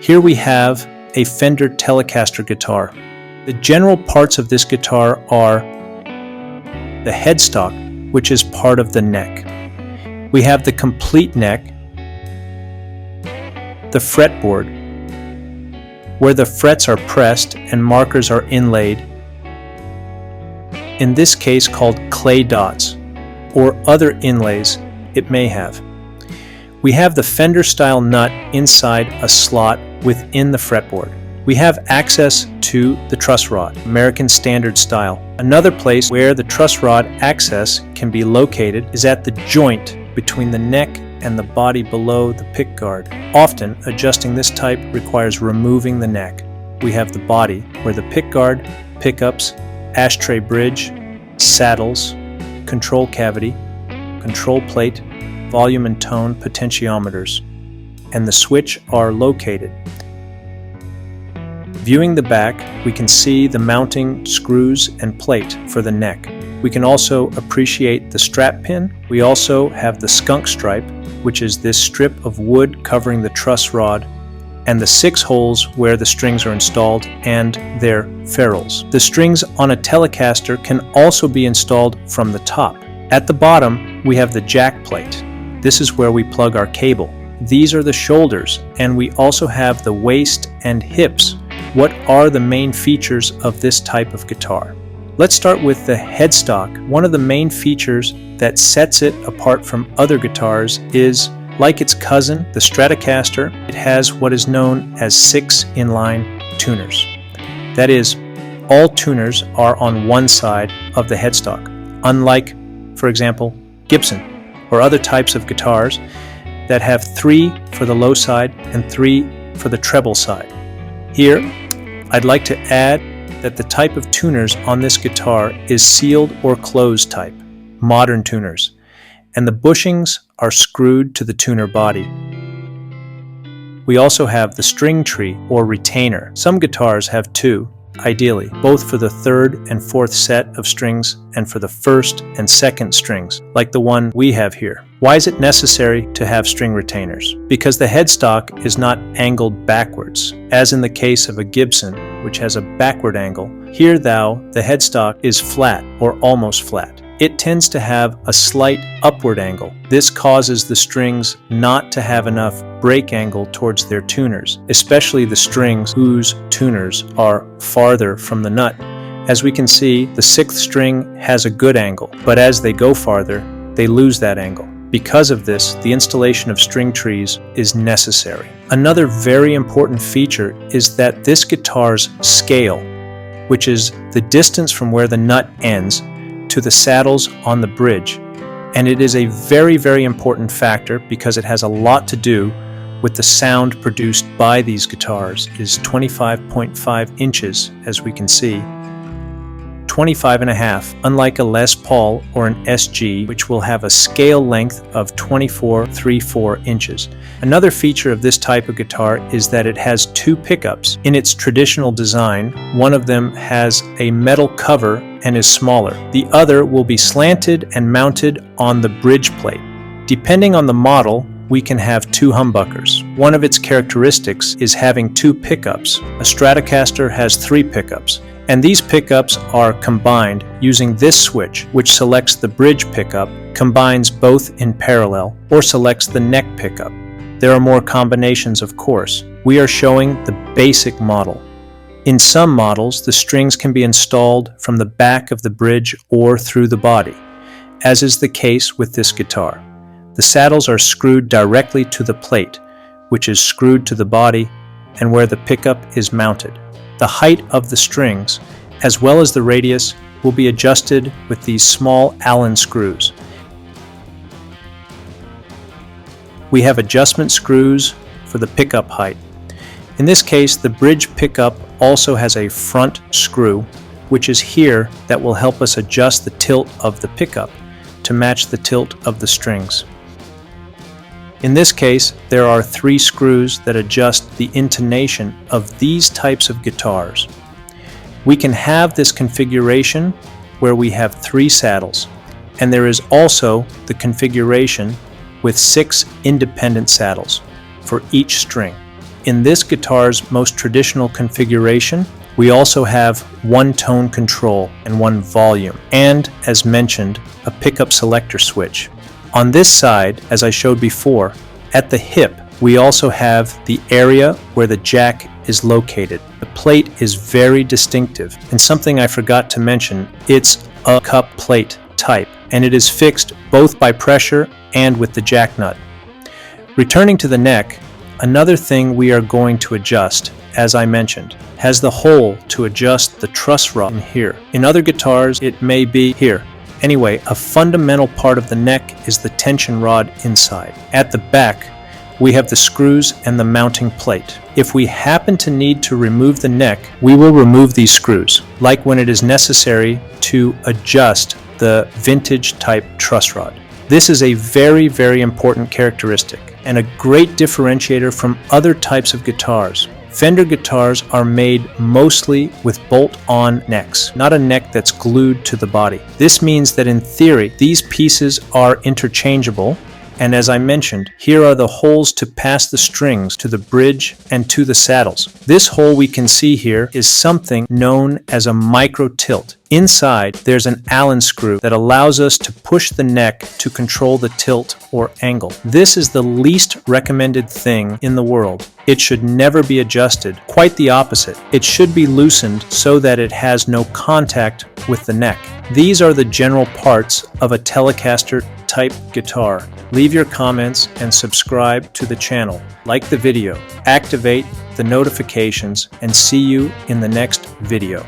Here we have a Fender Telecaster guitar. The general parts of this guitar are the headstock, which is part of the neck. We have the complete neck, the fretboard, where the frets are pressed and markers are inlaid, in this case called clay dots, or other inlays it may have. We have the Fender style nut inside a slot within the fretboard. We have access to the truss rod, American Standard style. Another place where the truss rod access can be located is at the joint between the neck and the body below the pick guard. Often, adjusting this type requires removing the neck. We have the body, where the pick guard, pickups, ashtray bridge, saddles, control cavity, control plate, volume and tone potentiometers, and the switch are located. Viewing the back, we can see the mounting screws and plate for the neck. We can also appreciate the strap pin. We also have the skunk stripe, which is this strip of wood covering the truss rod, and the 6 holes where the strings are installed and their ferrules. The strings on a Telecaster can also be installed from the top. At the bottom, we have the jack plate. This is where we plug our cable. These are the shoulders, and we also have the waist and hips. What are the main features of this type of guitar? Let's start with the headstock. One of the main features that sets it apart from other guitars is, like its cousin, the Stratocaster, it has what is known as 6 inline tuners. That is, all tuners are on one side of the headstock, unlike, for example, Gibson or other types of guitars that have 3 for the low side and 3 for the treble side. Here, I'd like to add that the type of tuners on this guitar is sealed or closed type, modern tuners, and the bushings are screwed to the tuner body. We also have the string tree or retainer. Some guitars have 2, ideally, both for the 3rd and 4th set of strings and for the 1st and 2nd strings, like the one we have here. Why is it necessary to have string retainers? Because the headstock is not angled backwards, as in the case of a Gibson, which has a backward angle. Here, the headstock is flat or almost flat. It tends to have a slight upward angle. This causes the strings not to have enough break angle towards their tuners, especially the strings whose tuners are farther from the nut. As we can see, the 6th string has a good angle, but as they go farther, they lose that angle. Because of this, the installation of string trees is necessary. Another very important feature is that this guitar's scale, which is the distance from where the nut ends to the saddles on the bridge, and it is a very, very important factor because it has a lot to do with the sound produced by these guitars, is 25.5 inches, as we can see. 25.5, unlike a Les Paul or an SG, which will have a scale length of 24.34 inches. Another feature of this type of guitar is that it has 2 pickups. In its traditional design, one of them has a metal cover and is smaller. The other will be slanted and mounted on the bridge plate. Depending on the model, we can have 2 humbuckers. One of its characteristics is having 2 pickups. A Stratocaster has 3 pickups. And these pickups are combined using this switch, which selects the bridge pickup, combines both in parallel, or selects the neck pickup. There are more combinations, of course. We are showing the basic model. In some models, the strings can be installed from the back of the bridge or through the body, as is the case with this guitar. The saddles are screwed directly to the plate, which is screwed to the body and where the pickup is mounted. The height of the strings, as well as the radius, will be adjusted with these small Allen screws. We have adjustment screws for the pickup height. In this case, the bridge pickup also has a front screw, which is here, that will help us adjust the tilt of the pickup to match the tilt of the strings. In this case, there are 3 screws that adjust the intonation of these types of guitars. We can have this configuration where we have 3 saddles, and there is also the configuration with 6 independent saddles for each string. In this guitar's most traditional configuration, we also have one tone control and one volume, and, as mentioned, a pickup selector switch. On this side, as I showed before, at the hip, we also have the area where the jack is located. The plate is very distinctive, and something I forgot to mention, it's a cup plate type, and it is fixed both by pressure and with the jack nut. Returning to the neck, another thing we are going to adjust, as I mentioned, has the hole to adjust the truss rod in here. In other guitars, it may be here. Anyway, a fundamental part of the neck is the tension rod inside. At the back, we have the screws and the mounting plate. If we happen to need to remove the neck, we will remove these screws, like when it is necessary to adjust the vintage type truss rod. This is a very, very important characteristic and a great differentiator from other types of guitars. Fender guitars are made mostly with bolt-on necks, not a neck that's glued to the body. This means that in theory, these pieces are interchangeable, and as I mentioned, here are the holes to pass the strings to the bridge and to the saddles. This hole we can see here is something known as a micro tilt. Inside, there's an Allen screw that allows us to push the neck to control the tilt or angle. This is the least recommended thing in the world. It should never be adjusted. Quite the opposite. It should be loosened so that it has no contact with the neck. These are the general parts of a Telecaster type guitar. Leave your comments and subscribe to the channel. Like the video, activate the notifications, and see you in the next video.